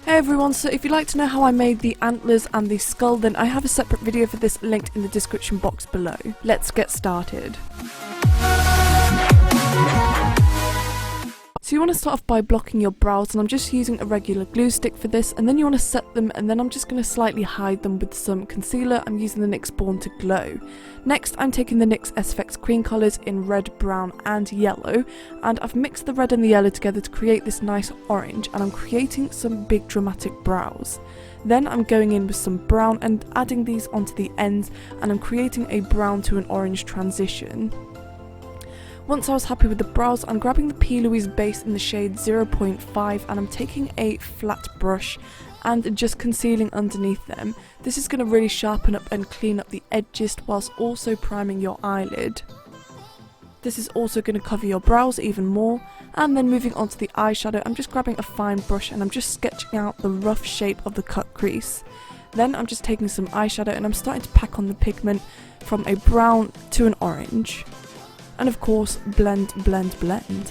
Hey everyone, so if you'd like to know how I made the antlers and the skull, then I have a separate video for this linked in the description box below. Let's get started. So you want to start off by blocking your brows, and I'm just using a regular glue stick for this, and then you want to set them, and then I'm just going to slightly hide them with some concealer. I'm using the NYX Born to Glow. Next I'm taking the NYX SFX cream colours in red, brown and yellow, and I've mixed the red and the yellow together to create this nice orange, and I'm creating some big dramatic brows. Then I'm going in with some brown and adding these onto the ends, and I'm creating a brown to an orange transition. Once I was happy with the brows, I'm grabbing the Plouise base in the shade 0.5 and I'm taking a flat brush and just concealing underneath them. This is going to really sharpen up and clean up the edges whilst also priming your eyelid. This is also going to cover your brows even more. And then moving on to the eyeshadow, I'm just grabbing a fine brush and I'm just sketching out the rough shape of the cut crease. Then I'm just taking some eyeshadow and I'm starting to pack on the pigment from a brown to an orange. And of course, blend, blend, blend.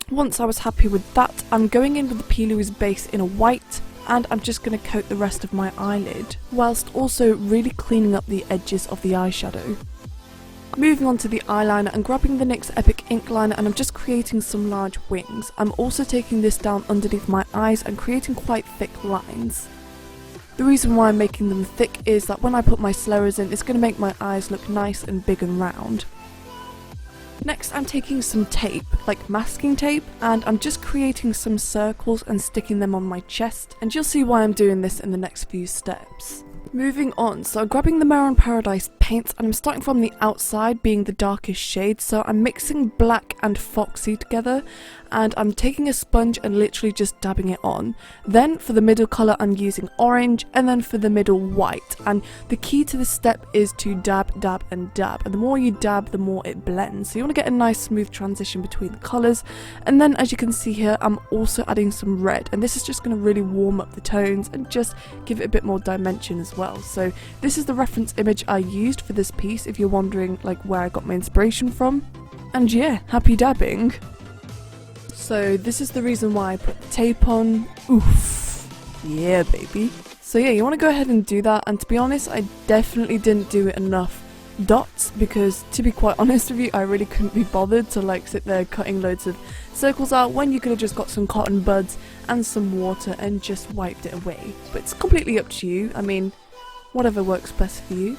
Once I was happy with that, I'm going in with the Plouise base in a white, and I'm just going to coat the rest of my eyelid, whilst also really cleaning up the edges of the eyeshadow. Moving on to the eyeliner, I'm grabbing the NYX Epic ink liner and I'm just creating some large wings. I'm also taking this down underneath my eyes and creating quite thick lines. The reason why I'm making them thick is that when I put my slurs in, it's going to make my eyes look nice and big and round. Next I'm taking some tape, like masking tape, and I'm just creating some circles and sticking them on my chest, and you'll see why I'm doing this in the next few steps. Moving on, so I'm grabbing the Mehron Paradise paints and I'm starting from the outside, being the darkest shade, so I'm mixing black and Foxy together and I'm taking a sponge and literally just dabbing it on. Then for the middle colour I'm using orange, and then for the middle white, and the key to this step is to dab, dab and dab, and the more you dab the more it blends, so you want to get a nice smooth transition between the colours. And then as you can see here, I'm also adding some red, and this is just going to really warm up the tones and just give it a bit more dimension as well. So this is the reference image I used for this piece if you're wondering like where I got my inspiration from. And yeah, happy dabbing. So this is the reason why I put the tape on. Oof. Yeah, baby. So yeah, you want to go ahead and do that, and to be honest, I definitely didn't do it enough dots because, to be quite honest with you, I really couldn't be bothered to like sit there cutting loads of circles out when you could have just got some cotton buds and some water and just wiped it away. But it's completely up to you. I mean, whatever works best for you.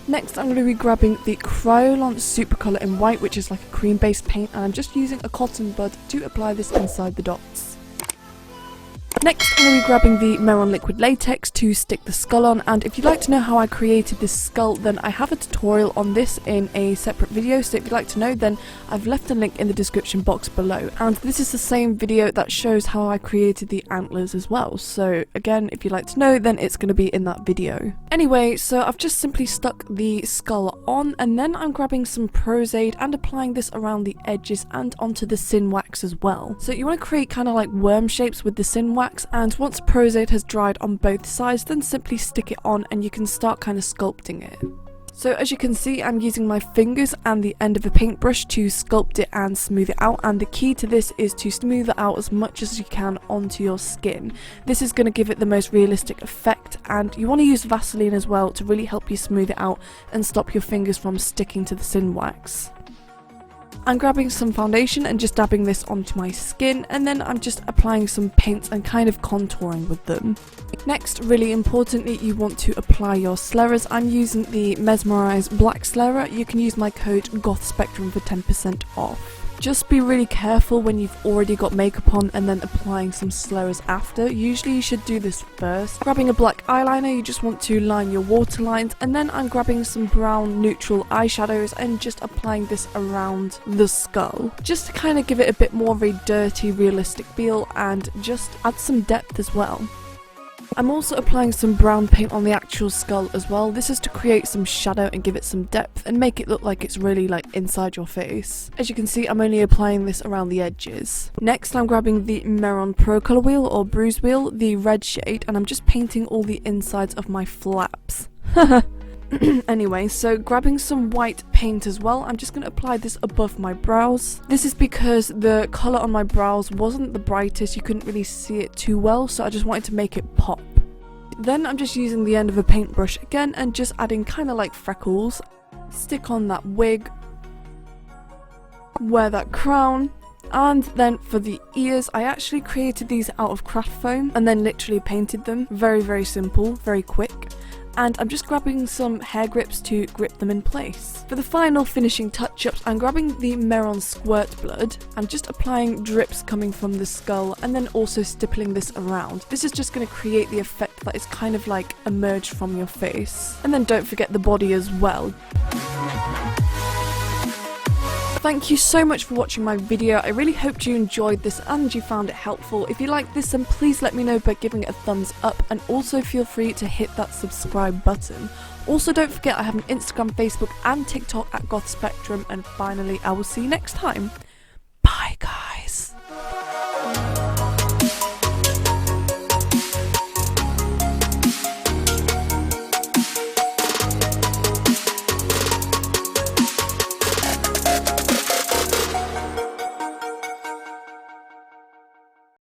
Next I'm going to be grabbing the Kryolan Supracolor in white, which is like a cream based paint, and I'm just using a cotton bud to apply this inside the dots. Next I'm going to be grabbing the Mehron liquid latex to stick the skull on, and if you'd like to know how I created this skull, then I have a tutorial on this in a separate video, so if you'd like to know, then I've left a link in the description box below. And this is the same video that shows how I created the antlers as well, so again, if you'd like to know, then it's going to be in that video. Anyway, so I've just simply stuck the skull on, and then I'm grabbing some Plouise and applying this around the edges and onto the Synwax as well. So you want to create kind of like worm shapes with the Synwax, and once Plouise has dried on both sides, then simply stick it on and you can start kind of sculpting it. So as you can see, I'm using my fingers and the end of a paintbrush to sculpt it and smooth it out, and the key to this is to smooth it out as much as you can onto your skin. This is going to give it the most realistic effect, and you want to use Vaseline as well to really help you smooth it out and stop your fingers from sticking to the Synwax. I'm grabbing some foundation and just dabbing this onto my skin, and then I'm just applying some paints and kind of contouring with them. Next, really importantly, you want to apply your slurs. I'm using the Mesmerize Black Slurrer. You can use my code GOTHSPECTRUM for 10% off. Just be really careful when you've already got makeup on and then applying some slurs after. Usually you should do this first. Grabbing a black eyeliner, you just want to line your waterlines, and then I'm grabbing some brown neutral eyeshadows and just applying this around the skull, just to kind of give it a bit more of a dirty, realistic feel and just add some depth as well. I'm also applying some brown paint on the actual skull as well. This is to create some shadow and give it some depth and make it look like it's really like inside your face. As you can see, I'm only applying this around the edges. Next, I'm grabbing the Mehron Paradise wheel or bruise wheel, the red shade, and I'm just painting all the insides of my flaps. Anyway, so grabbing some white paint as well, I'm just going to apply this above my brows. This is because the colour on my brows wasn't the brightest, you couldn't really see it too well, so I just wanted to make it pop. Then I'm just using the end of a paintbrush again and just adding kind of like freckles. Stick on that wig, wear that crown, and then for the ears, I actually created these out of craft foam and then literally painted them. Very, very simple, very quick. And I'm just grabbing some hair grips to grip them in place. For the final finishing touch-ups, I'm grabbing the Mehron Squirt blood and just applying drips coming from the skull and then also stippling this around. This is just going to create the effect that is kind of like emerged from your face. And then don't forget the body as well. Thank you so much for watching my video. I really hoped you enjoyed this and you found it helpful. If you like this, then please let me know by giving it a thumbs up, and also feel free to hit that subscribe button. Also, don't forget I have an Instagram, Facebook and TikTok at Goth Spectrum, and finally I will see you next time.